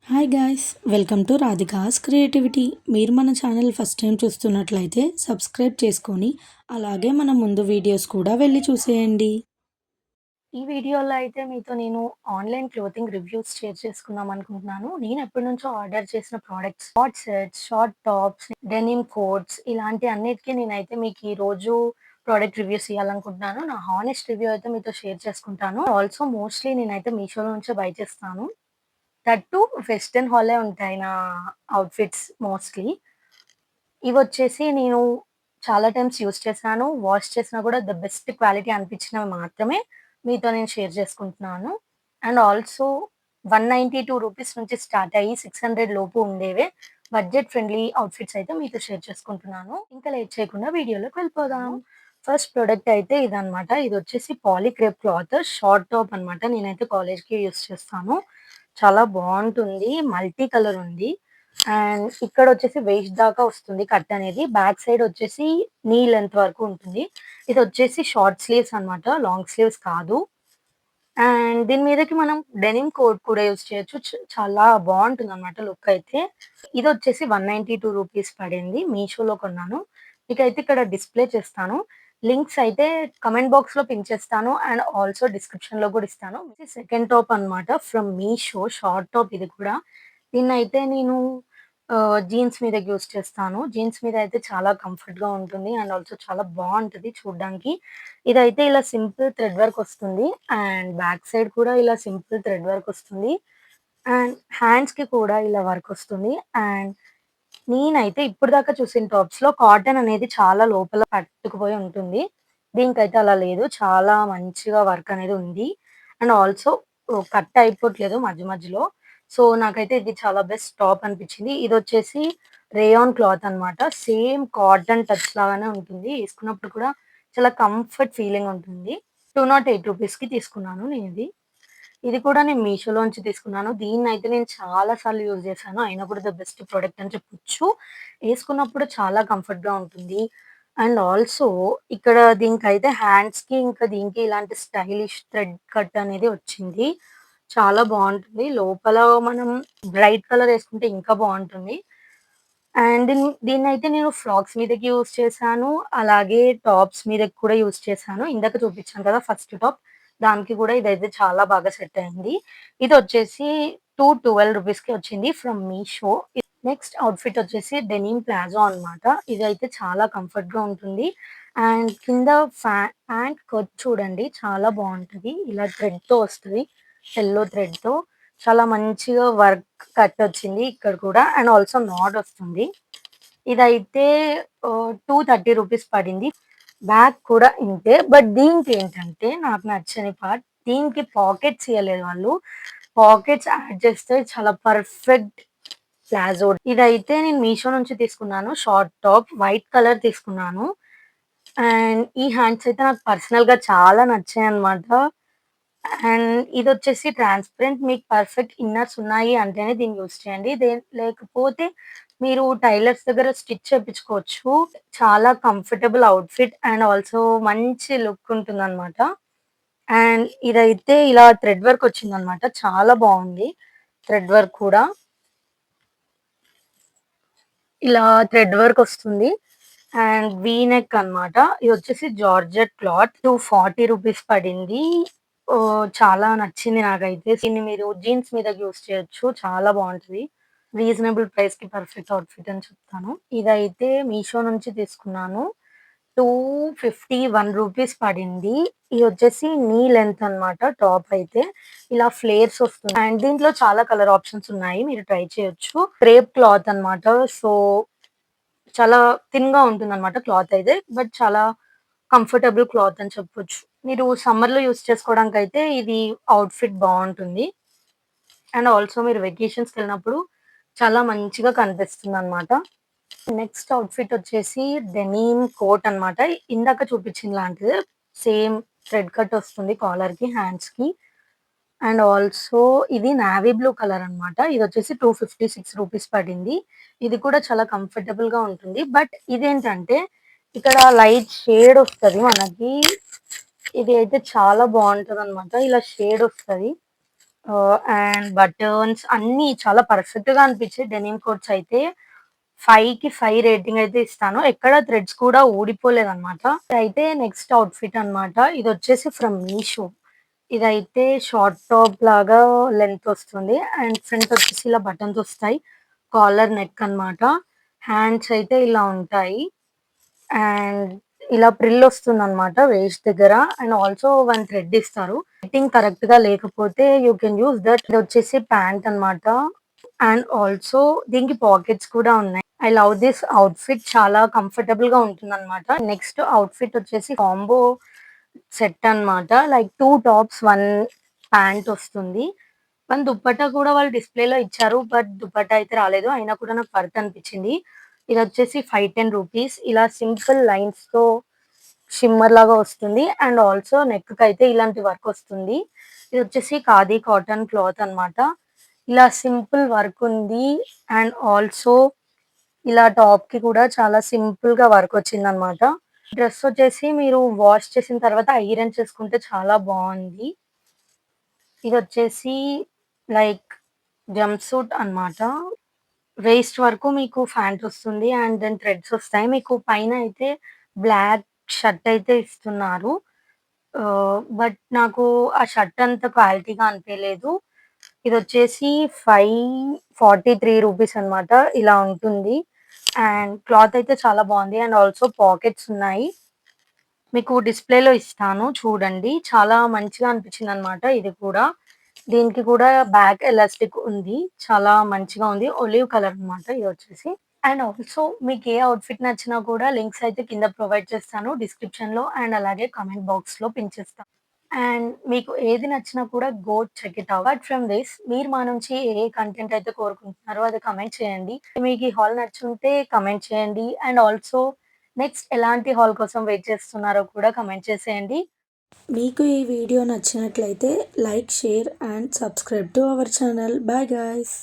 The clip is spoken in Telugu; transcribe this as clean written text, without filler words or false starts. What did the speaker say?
Hi guys, welcome to Radhika's creativity. మీరు మన ఛానల్ ఫస్ట్ టైం చూస్తున్నట్లయితే సబ్స్క్రైబ్ చేసుకొని అలాగే మన ముందు వీడియోస్ కూడా వెళ్ళి చూసేయండి. ఈ వీడియోలో అయితే మీతో నేను ఆన్‌లైన్ క్లోతింగ్ రివ్యూస్ షేర్ చేసుకుందాం అనుకుంటున్నాను. నేను ఎప్పటినుంచో ఆర్డర్ చేసిన products, short sets, short tops, denim coats ఇలాంటి అన్నిటికి నేనైతే మీకు ఈరోజు ప్రొడక్ట్ రివ్యూస్ ఇయ్యాలనుకుంటున్నాను. నా హానెస్ట్ రివ్యూ అయితే మీతో షేర్ చేసుకుంటాను. ఆల్సో మోస్ట్‌లీ నేనైతే మీషోలో నుంచే బై చేస్తాను. దట్ టూ వెస్టర్న్ హాలే ఉంటాయి నా అవుట్‌ఫిట్స్ మోస్ట్‌లీ. ఇవొచ్చేసి నేను చాలా టైమ్స్ యూజ్ చేశాను. వాష్ చేసినా కూడా ద బెస్ట్ క్వాలిటీ అనిపించినవి మాత్రమే మీతో నేను షేర్ చేసుకుంటున్నాను. అండ్ ఆల్సో రూ. 192 నుంచి స్టార్ట్ అయ్యి 600 లోపు ఉండేవే బడ్జెట్ ఫ్రెండ్లీ అవుట్‌ఫిట్స్ అయితే మీతో షేర్ చేసుకుంటున్నాను. ఇంకా లేట్ చేయకుండా వీడియోలోకి వెళ్ళిపోదాం. ఫస్ట్ ప్రొడక్ట్ అయితే ఇదనమాట. ఇదొచ్చేసి పాలీక్రేప్ క్లాత్ షార్ట్ టాప్ అనమాట. నేనైతే కాలేజ్‌కి యూజ్ చేస్తాను. చాలా బావుంటుంది. మల్టీ కలర్ ఉంది. అండ్ ఇక్కడొచ్చేసి వేస్ట్ దాకా వస్తుంది కట్ అనేది. బ్యాక్ సైడ్ వచ్చేసి నీ లెంత్ వరకు ఉంటుంది. ఇదొచ్చేసి షార్ట్ స్లీవ్స్ అనమాట. లాంగ్ స్లీవ్స్ కాదు. అండ్ దీని మీదకి మనం డెనిమ్ కోట్ కూడా యూజ్ చేయొచ్చు. చాలా బావుంటుందనమాట లుక్ అయితే. ఇదొచ్చేసి రూ. 192 పడింది. మీషోలో కొన్నాను. మీకైతే ఇక్కడ డిస్‌ప్లే చేస్తాను. లింక్స్ అయితే కామెంట్ బాక్స్‌లో పిన్ చేస్తాను. అండ్ ఆల్సో డిస్క్రిప్షన్‌లో కూడా ఇస్తాను. ఇది సెకండ్ టాప్ అనమాట ఫ్రమ్ మీషో. షార్ట్ టాప్ ఇది కూడా. దీన్నైతే నేను జీన్స్ మీదకి యూజ్ చేస్తాను. జీన్స్ మీద అయితే చాలా కంఫర్ట్‌గా ఉంటుంది. అండ్ ఆల్సో చాలా బావుంటది చూడ్డానికి. ఇదైతే ఇలా సింపుల్ థ్రెడ్ వర్క్ వస్తుంది. అండ్ బ్యాక్ సైడ్ కూడా ఇలా సింపుల్ థ్రెడ్ వర్క్ వస్తుంది. అండ్ హ్యాండ్స్‌కి కూడా ఇలా వర్క్ వస్తుంది. అండ్ నేనైతే ఇప్పటిదాకా చూసిన టాప్స్‌లో కాటన్ అనేది చాలా లోపల పట్టుకుపోయి ఉంటుంది. దీనికైతే అలా లేదు. చాలా మంచిగా వర్క్ అనేది ఉంది. అండ్ ఆల్సో కట్ అయిపోవట్లేదు మధ్య మధ్యలో. సో, నాకైతే ఇది చాలా బెస్ట్ టాప్ అనిపించింది. ఇదొచ్చేసి రేయాన్ క్లాత్ అన్నమాట. సేమ్ కాటన్ టచ్ లాగానే ఉంటుంది. ఏసుకున్నప్పుడు కూడా చాలా కంఫర్ట్ ఫీలింగ్ ఉంటుంది. రూ. 208కి తీసుకున్నాను నేనిది. ఇది కూడా నేను మీషోలోంచి తీసుకున్నాను. దీన్నయితే నేను చాలా సార్లు యూజ్ చేశాను. అయినా కూడా ద బెస్ట్ ప్రొడక్ట్ అని చెప్పొచ్చు. ఏసుకున్నప్పుడు చాలా కంఫర్ట్‌గా ఉంటుంది. అండ్ ఆల్సో ఇక్కడ దీనికైతే హ్యాండ్స్‌కి ఇంకా దీనికి ఇలాంటి స్టైలిష్ థ్రెడ్ కట్ అనేది వచ్చింది. చాలా బావుంటుంది. లోపల మనం బ్రైట్ కలర్ ఏసుకుంటే ఇంకా బావుంటుంది. అండ్ దీన్నైతే నేను ఫ్రాక్స్ మీదకి యూజ్ చేశాను. అలాగే టాప్స్ మీదకి కూడా యూజ్ చేశాను. ఇందాక చూపించాను కదా! First top. దానికి కూడా ఇదైతే చాలా బాగా సెట్ అయింది. ఇదొచ్చేసి రూ. 212కి వచ్చింది ఫ్రమ్ మీషో. నెక్స్ట్ అవుట్‌ఫిట్ వచ్చేసి డెనిమ్ ప్లాజో అన్నమాట. ఇదైతే చాలా కంఫర్ట్‌గా ఉంటుంది. అండ్ కింద ప్యాంట్ కట్ చూడండి చాలా బావుంటది. ఇలా థ్రెడ్‌తో వస్తది. యెల్లో థ్రెడ్‌తో. చాలా మంచిగా వర్క్ కట్ వచ్చింది ఇక్కడ కూడా. అండ్ ఆల్సో నాట్ వస్తుంది. ఇదైతే రూ. 230 పడింది. బ్యాగ్ కూడా ఇంతే. బట్ దీనికేంటంటే నాకు నచ్చని పార్ట్ దీనికి పాకెట్స్ ఇయ్యలేదు వాళ్ళు. పాకెట్స్ యాడ్ చేస్తే చాలా పర్ఫెక్ట్ ప్లాజో. ఇదైతే నేను మీషో నుంచి తీసుకున్నాను. షార్ట్ టాప్ వైట్ కలర్ తీసుకున్నాను. అండ్ ఈ హ్యాండ్స్ అయితే నాకు పర్సనల్‌గా చాలా నచ్చాయన్నమాట. అండ్ ఇదొచ్చేసి ట్రాన్స్‌పరెంట్ మీకు పర్ఫెక్ట్ ఇన్నర్స్ ఉన్నాయి అంటేనే దీన్ని యూజ్ చేయండి. లేకపోతే మీరు టైలర్స్ దగ్గర స్టిచ్ చేపించుకోవచ్చు. చాలా కంఫర్టబుల్ అవుట్‌ఫిట్ అండ్ ఆల్సో మంచి లుక్ ఉంటుందన్నమాట. అండ్ ఇదైతే ఇలా థ్రెడ్ వర్క్ వచ్చిందన్నమాట. చాలా బావుంది. థ్రెడ్ వర్క్ కూడా. ఇలా థ్రెడ్ వర్క్ వస్తుంది. అండ్ వీ నెక్ అన్నమాట. ఇదొచ్చేసి జార్జెట్ క్లాత్. రూ. 240 పడింది. చాలా నచ్చింది నాకైతే. దీన్ని మీరు జీన్స్ మీదకి యూజ్ చేయొచ్చు. చాలా బావుంటది. రీజనబుల్ ప్రైస్‌కి పర్ఫెక్ట్ అవుట్‌ఫిట్ అని చెప్తాను. ఇదైతే మీషో నుంచి తీసుకున్నాను. రూ. 251 పడింది. ఇదొచ్చేసి నీ లెంత్ అన్నమాట టాప్ అయితే. ఇలా ఫ్లేర్స్ వస్తున్నాయి. అండ్ దీంట్లో చాలా కలర్ ఆప్షన్స్ ఉన్నాయి. మీరు ట్రై చేయొచ్చు. క్రేప్ క్లాత్ అన్నమాట. సో, చాలా థిన్‌గా ఉంటుందన్నమాట క్లాత్ అయితే. బట్ చాలా కంఫర్టబుల్ క్లాత్ అని చెప్పొచ్చు. మీరు సమ్మర్‌లో యూజ్ చేసుకోవడానికైతే ఇది అవుట్‌ఫిట్ బావుంటుంది. అండ్ ఆల్సో మీరు వెకేషన్స్‌కెళ్ళినప్పుడు చాలా మంచిగా కనిపిస్తుందన్నమాట. నెక్స్ట్ అవుట్‌ఫిట్ వచ్చేసి డెనిమ్ కోట్ అన్నమాట. ఇందాక చూపించిన లాంటిదే. సేమ్ థ్రెడ్ కట్ వస్తుంది కాలర్‌కి, హ్యాండ్స్‌కి. అండ్ ఆల్సో ఇది నేవీ బ్లూ కలర్ అన్నమాట. ఇదొచ్చేసి రూ. 256 పడింది. ఇది కూడా చాలా కంఫర్టబుల్‌గా ఉంటుంది. బట్ ఇదేంటంటే ఇక్కడ లైట్ షేడ్ వస్తది మనకి. ఇది అయితే చాలా బావుంటదన్నమాట. ఇలా షేడ్ వస్తది. అండ్ బటన్స్ అన్నీ చాలా పర్ఫెక్ట్‌గా అనిపించాయి డెనిమ్ కోట్స్ అయితే. 5కి 5 రేటింగ్ అయితే ఇస్తాను. ఎక్కడ థ్రెడ్స్ కూడా ఊడిపోలేదన్నమాట. అయితే నెక్స్ట్ అవుట్‌ఫిట్ అన్నమాట. ఇదొచ్చేసి ఫ్రమ్ మీషో. ఇదైతే షార్ట్ టాప్ లాగా లెంత్ వస్తుంది. అండ్ ఫ్రంట్ వచ్చేసి ఇలా బటన్స్ వస్తాయి. కాలర్ నెక్ అన్నమాట. హ్యాండ్స్ అయితే ఇలా ఉంటాయి. అండ్ ఇలా ప్రిల్ వస్తుందన్నమాట వేస్ట్ దగ్గర. అండ్ ఆల్సో 1 థ్రెడ్ ఇస్తారు. ఫిట్టింగ్ కరెక్ట్‌గా లేకపోతే యూ కెన్ యూజ్ దట్. ఇదొచ్చేసి ప్యాంట్ అన్నమాట. అండ్ ఆల్సో దీనికి పాకెట్స్ కూడా ఉన్నాయి. I love this outfit. చాలా కంఫర్టబుల్‌గా ఉంటుందన్నమాట. నెక్స్ట్ అవుట్‌ఫిట్ వచ్చేసి కాంబో సెట్ అన్నమాట. లైక్ 2 టాప్స్, 1 ప్యాంట్ వస్తుంది. 1 దుప్పట్టా కూడా వాళ్ళు డిస్‌ప్లేలో ఇచ్చారు. బట్ దుప్పట్టా అయితే రాలేదు. అయినా కూడా నాకు వర్త్ అనిపించింది. ఇదొచ్చేసి 510 రూపీస్. ఇలా సింపుల్ లైన్స్‌తో షిమ్మర్ లాగా వస్తుంది. అండ్ ఆల్సో నెక్‌కైతే ఇలాంటి వర్క్ వస్తుంది. ఇదొచ్చేసి ఖాదీ కాటన్ క్లాత్ అన్నమాట. ఇలా సింపుల్ వర్క్ ఉంది. అండ్ ఆల్సో ఇలా టాప్‌కి కూడా చాలా సింపుల్‌గా వర్క్ వచ్చిందన్నమాట. డ్రెస్ వచ్చేసి మీరు వాష్ చేసిన తర్వాత ఐరన్ చేసుకుంటే చాలా బావుంది. ఇదొచ్చేసి లైక్ జంప్ సూట్ అన్నమాట. వేస్ట్ వరకు మీకు ఫ్యాంట్ వస్తుంది. అండ్ దెన్ థ్రెడ్స్ వస్తాయి. మీకు పైన అయితే బ్లాక్ షర్ట్ అయితే ఇస్తున్నారు. బట్ నాకు ఆ షర్ట్ అంత క్వాలిటీగా అనిపియలేదు. ఇదొచ్చేసి 543 రూపీస్ అన్నమాట. ఇలా ఉంటుంది. అండ్ క్లాత్ అయితే చాలా బావుంది. అండ్ ఆల్సో పాకెట్స్ ఉన్నాయి. మీకు డిస్‌ప్లేలో ఇస్తాను చూడండి. చాలా మంచిగా అనిపించిందన్నమాట ఇది కూడా. దీనికి కూడా బ్యాక్ ఎలాస్టిక్ ఉంది. చాలా మంచిగా ఉంది. ఒలివ్ కలర్ అన్నమాట ఇదొచ్చేసి. అండ్ ఆల్సో మీకు ఏ అవుట్‌ఫిట్ నచ్చినా కూడా లింక్స్ అయితే కింద ప్రొవైడ్ చేస్తాను డిస్క్రిప్షన్‌లో. అండ్ అలాగే కామెంట్ బాక్స్‌లో పిన్ చేస్తాను. అండ్ మీకు ఏది నచ్చినా కూడా go check it out. Apart from this మీరు మా నుంచి ఏ కంటెంట్ అయితే కోరుకుంటున్నారో అది కామెంట్ చేయండి. మీకు ఈ హాల్ నచ్చుంటే కామెంట్ చేయండి. అండ్ ఆల్సో నెక్స్ట్ ఎలాంటి హాల్ కోసం వెయిట్ చేస్తున్నారో కూడా కామెంట్ చేసేయండి. మీకు ఈ వీడియో నచ్చినట్లయితే like, share and subscribe to our channel. Bye guys.